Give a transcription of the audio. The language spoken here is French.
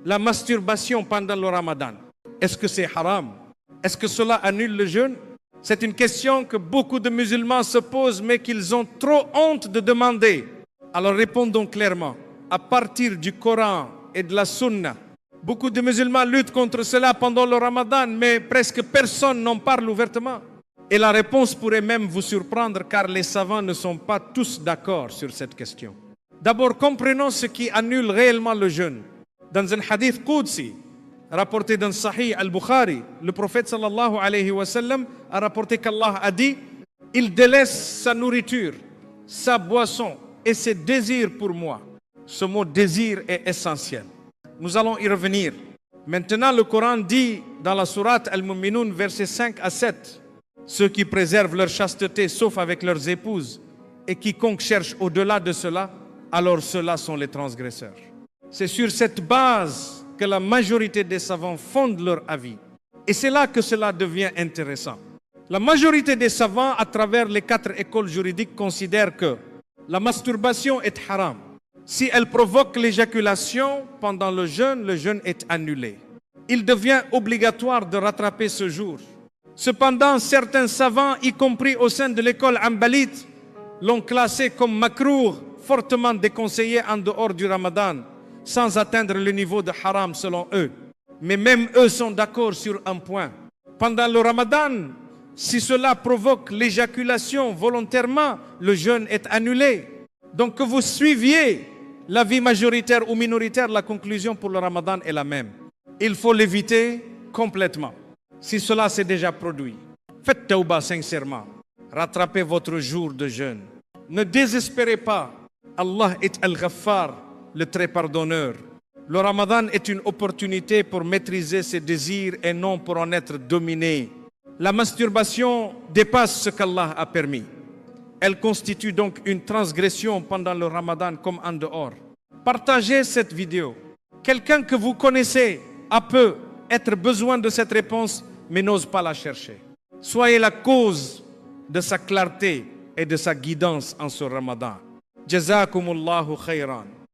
la masturbation pendant le ramadan, est-ce que c'est haram? Est-ce que cela annule le jeûne? C'est une question que beaucoup de musulmans se posent, mais qu'ils ont trop honte de demander. Alors répondons clairement. À partir du Coran et de la Sunna, beaucoup de musulmans luttent contre cela pendant le ramadan, mais presque personne n'en parle ouvertement. Et la réponse pourrait même vous surprendre, car les savants ne sont pas tous d'accord sur cette question. D'abord, comprenons ce qui annule réellement le jeûne. Dans un hadith Qudsi, rapporté dans Sahih al-Bukhari, le prophète sallallahu alayhi wa sallam a rapporté qu'Allah a dit: il délaisse sa nourriture, sa boisson et ses désirs pour moi. Ce mot désir est essentiel. Nous allons y revenir. Maintenant, le Coran dit dans la sourate Al-Mu'minun, versets 5 à 7, ceux qui préservent leur chasteté sauf avec leurs épouses et quiconque cherche au-delà de cela, alors ceux-là sont les transgresseurs. C'est sur cette base que la majorité des savants fondent leur avis. Et c'est là que cela devient intéressant. La majorité des savants, à travers les 4 écoles juridiques, considèrent que la masturbation est haram. Si elle provoque l'éjaculation pendant le jeûne est annulé. Il devient obligatoire de rattraper ce jour. Cependant, certains savants, y compris au sein de l'école Hanbalite, l'ont classé comme makrouh, fortement déconseillé en dehors du ramadan, sans atteindre le niveau de haram selon eux. Mais même eux sont d'accord sur un point. Pendant le ramadan, si cela provoque l'éjaculation volontairement, le jeûne est annulé. Donc que vous suiviez l'avis majoritaire ou minoritaire, la conclusion pour le ramadan est la même. Il faut l'éviter complètement. Si cela s'est déjà produit, faites tawba sincèrement. Rattrapez votre jour de jeûne. Ne désespérez pas. Allah est Al-Ghaffar, le très pardonneur. Le ramadan est une opportunité pour maîtriser ses désirs et non pour en être dominé. La masturbation dépasse ce qu'Allah a permis. Elle constitue donc une transgression pendant le ramadan comme en dehors. Partagez cette vidéo. Quelqu'un que vous connaissez a peut être besoin de cette réponse, mais n'ose pas la chercher. Soyez la cause de sa clarté et de sa guidance en ce ramadan. Jazakumullahu khayran.